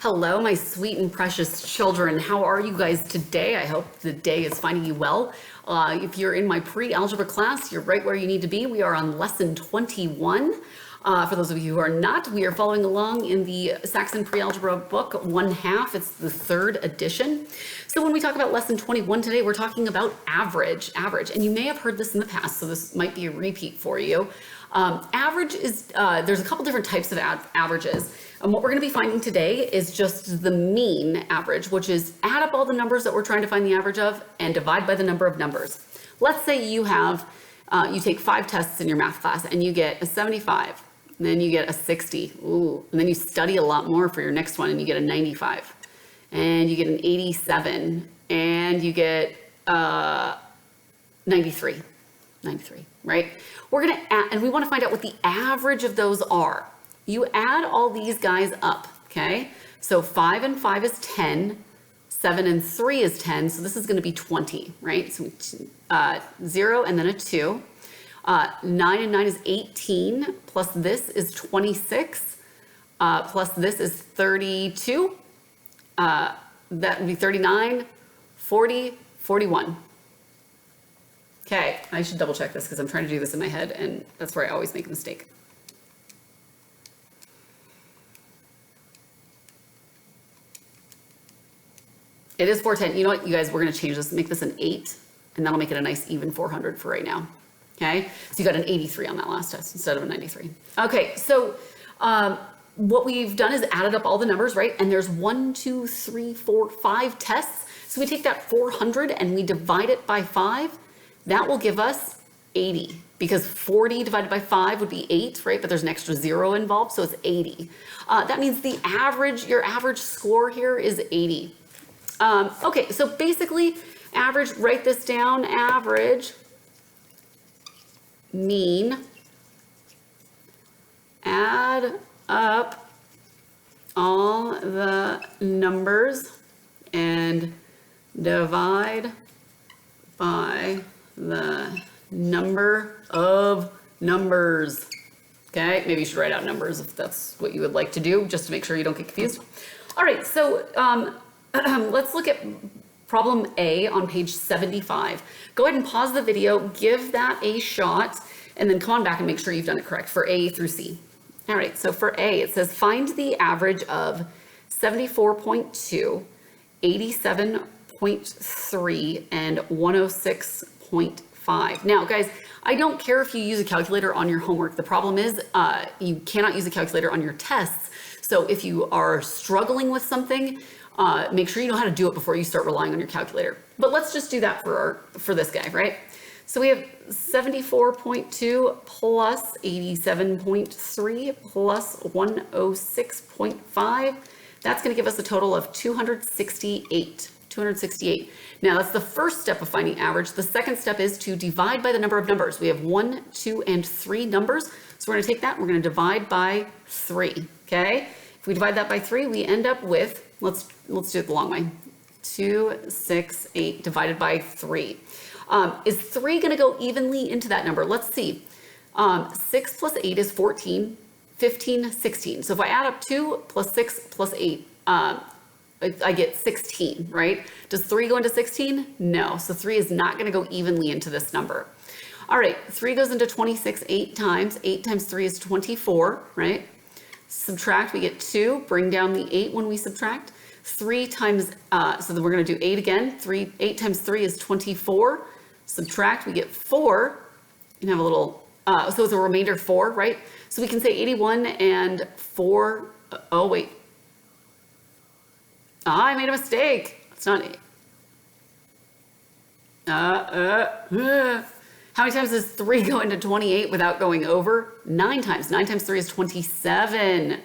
Hello, my sweet and precious children. How are you guys today? I hope the day is finding you well. If you're in my pre-algebra class, you're right where you need to be. We are on lesson 21. For those of you who are not, we are following along in the Saxon Pre-Algebra book, 1/2. It's the 3rd edition. So when we talk about lesson 21 today, we're talking about average. And you may have heard this in the past, so this might be a repeat for you. Average is, there's a couple different types of averages. And what we're going to be finding today is just the mean average, which is add up all the numbers that we're trying to find the average of and divide by the number of numbers. Let's say you have, you take 5 tests in your math class and you get a 75, and then you get a 60, ooh, and then you study a lot more for your next one and you get a 95, and you get an 87, and you get 93, right? We're going to add, and we want to find out what the average of those are. You add all these guys up, okay? So 5 and 5 is 10, 7 and 3 is 10, so this is going to be 20, right? So 0 and then a 2. 9 and 9 is 18, plus this is 26, plus this is 32. That would be 39, 40, 41. Okay, I should double check this because I'm trying to do this in my head, and that's where I always make a mistake. It is 410. You know what, you guys, we're going to change this, make this an 8, and that'll make it a nice even 400 for right now. Okay, so you got an 83 on that last test instead of a 93. Okay, so what we've done is added up all the numbers, right? And there's 1, 2, 3, 4, 5 tests. So we take that 400 and we divide it by 5. That will give us 80, because 40 divided by 5 would be 8, right? But there's an extra 0 involved, so it's 80. That means the average, your average score here is 80. Okay, so basically, average, write this down, average, mean, add up all the numbers and divide by the number of numbers. Okay, maybe you should write out numbers if that's what you would like to do, just to make sure you don't get confused. All right, so let's look at problem A on page 75. Go ahead and pause the video, give that a shot, and then come on back and make sure you've done it correct for A through C. All right, so for A, it says find the average of 74.2, 87.3, and 106.5. Now, guys, I don't care if you use a calculator on your homework. The problem is you cannot use a calculator on your tests. So if you are struggling with something, make sure you know how to do it before you start relying on your calculator. But let's just do that for this guy, right? So we have 74.2 plus 87.3 plus 106.5. That's going to give us a total of 268. Now that's the first step of finding average. The second step is to divide by the number of numbers. We have 1, 2, and 3 numbers. So we're going to take that, we're going to divide by 3, okay? If we divide that by 3, we end up with, let's do it the long way, 268 divided by 3. Is 3 going to go evenly into that number? Let's see. 6 plus 8 is 14, 15, 16. So if I add up 2 plus 6 plus 8, I get 16, right? Does 3 go into 16? No. So 3 is not going to go evenly into this number. All right, 3 goes into 26 8 times. 8 times 3 is 24, right? Subtract, we get 2. Bring down the 8 when we subtract. 3 times, so then we're going to do 8 again. 8 times 3 is 24. Subtract, we get 4. And have a little, so it's a remainder 4, right? So we can say 81 and 4, oh wait. I made a mistake. It's not 8. How many times does 3 go into 28 without going over? 9 times. 9 times 3 is 27,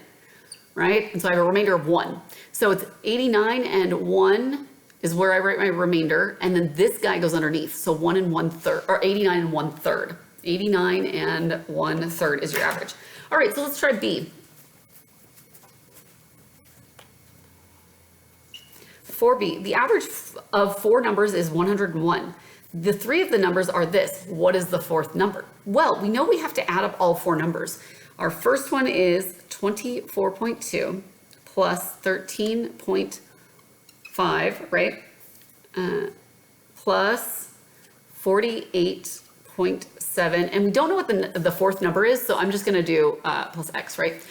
right? And so I have a remainder of 1. So it's 89 and 1 is where I write my remainder. And then this guy goes underneath. So 1 and 1/3, or 89 and 1/3. 89 and 1/3 is your average. All right, so let's try B. For B, the average of 4 numbers is 101. The 3 of the numbers are this. What is the 4th number? Well, we know we have to add up all 4 numbers. Our first one is 24.2 plus 13.5, right? Plus 48.7, and we don't know what the fourth number is, so I'm just gonna do plus x, right?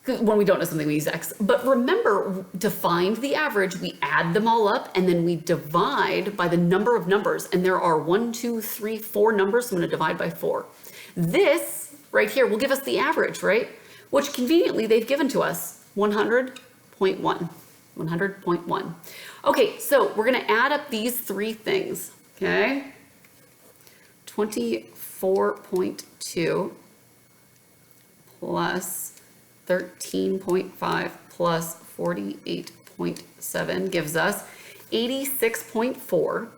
When we don't know something, we use x. But remember, to find the average, we add them all up, and then we divide by the number of numbers, and there are 1, 2, 3, 4 numbers, so I'm gonna divide by 4. This right here will give us the average, right? Which conveniently they've given to us, 100.1. 100.1. Okay, so we're gonna add up these three things, okay? 24.2 plus 13.5 plus 48.7 gives us 86.4.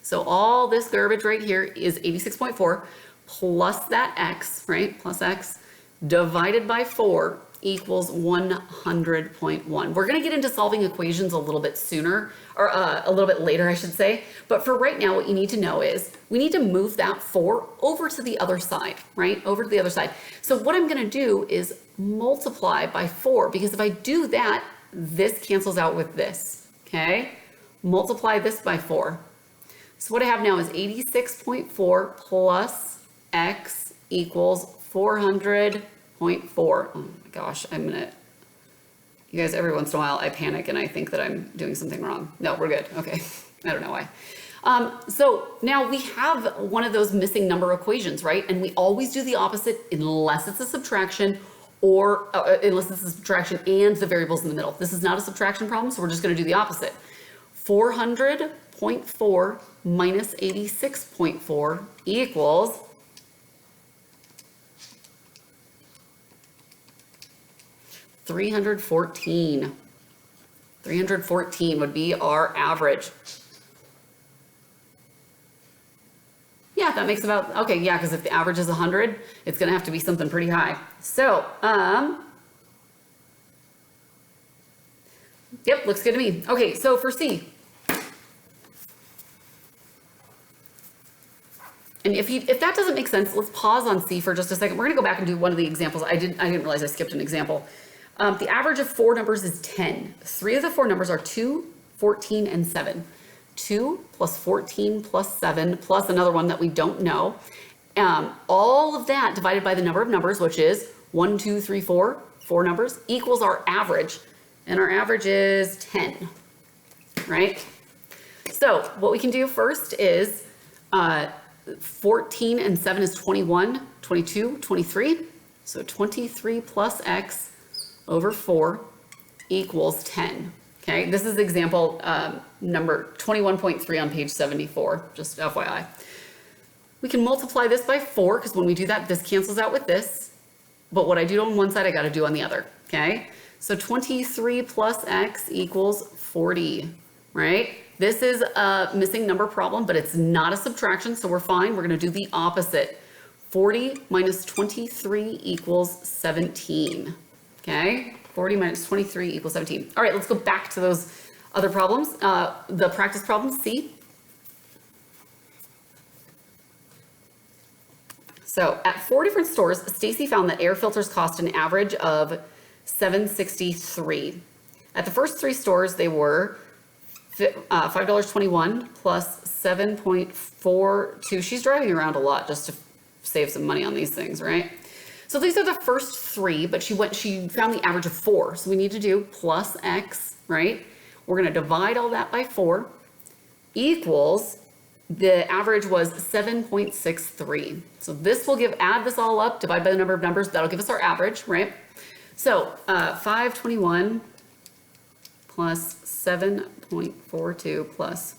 So all this garbage right here is 86.4 plus that x, right? Plus x divided by 4 equals 100.1. We're going to get into solving equations a little bit sooner, or a little bit later, I should say. But for right now, what you need to know is we need to move that 4 over to the other side, right? Over to the other side. So what I'm going to do is multiply by 4, because if I do that, this cancels out with this, okay? Multiply this by 4. So what I have now is 86.4 plus x equals 400.4. Oh my gosh, you guys, every once in a while I panic and I think that I'm doing something wrong. No, we're good. Okay. I don't know why. So now we have one of those missing number equations, right? And we always do the opposite unless it's a subtraction or unless it's a subtraction and the variable's in the middle. This is not a subtraction problem, so we're just going to do the opposite. 400.4 minus 86.4 equals 314. 314 would be our average. Yeah, that makes about, okay, yeah, because if the average is 100, it's going to have to be something pretty high. So, yep, looks good to me. Okay, so for C. And if that doesn't make sense, let's pause on C for just a second. We're going to go back and do one of the examples. I didn't realize I skipped an example. The average of 4 numbers is 10. 3 of the 4 numbers are 2, 14, and 7. 2 plus 14 plus 7 plus another one that we don't know. All of that divided by the number of numbers, which is 1, 2, 3, 4, 4 numbers, equals our average. And our average is 10, right? So what we can do first is 14 and 7 is 21, 22, 23. So 23 plus x over 4 equals 10. Okay, this is example number 21.3 on page 74, just FYI. We can multiply this by 4, because when we do that, this cancels out with this. But what I do on one side, I got to do on the other, okay? So 23 plus x equals 40, right? This is a missing number problem, but it's not a subtraction, so we're fine. We're going to do the opposite. 40 minus 23 equals 17, okay? 40 minus 23 equals 17. All right, let's go back to those other problems. The practice problem, C. So at 4 different stores, Stacy found that air filters cost an average of $7.63. At the first 3 stores, they were $5.21 plus 7.42. She's driving around a lot just to save some money on these things, right? So these are the first 3, but she found the average of 4. So we need to do plus x, right? We're going to divide all that by 4 equals, the average was 7.63. So this will add this all up, divide by the number of numbers, that'll give us our average, right? So 521 plus 7.42 plus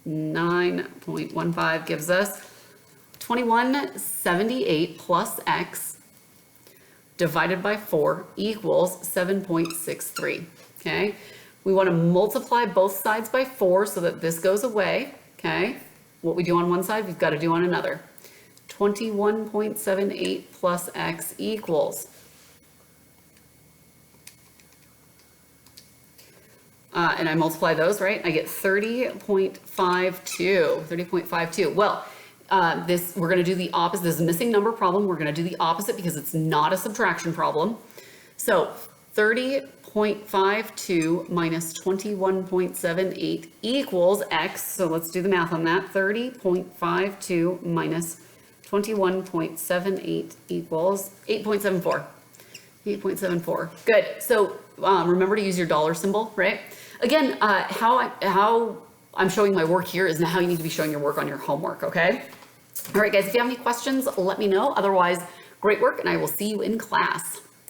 9.15 gives us 2178 plus x divided by 4 equals 7.63, okay? We want to multiply both sides by 4 so that this goes away, okay? What we do on one side, we've got to do on another. 21.78 plus x equals, and I multiply those, right? I get 30.52, 30.52. Well, we're going to do the opposite. This is a missing number problem. We're going to do the opposite because it's not a subtraction problem. So 30.52 minus 21.78 equals X. So let's do the math on that. 30.52 minus 21.78 equals 8.74. 8.74. Good. So remember to use your dollar symbol, right? Again, how I'm showing my work here is how you need to be showing your work on your homework, okay? All right, guys, if you have any questions, let me know. Otherwise, great work, and I will see you in class.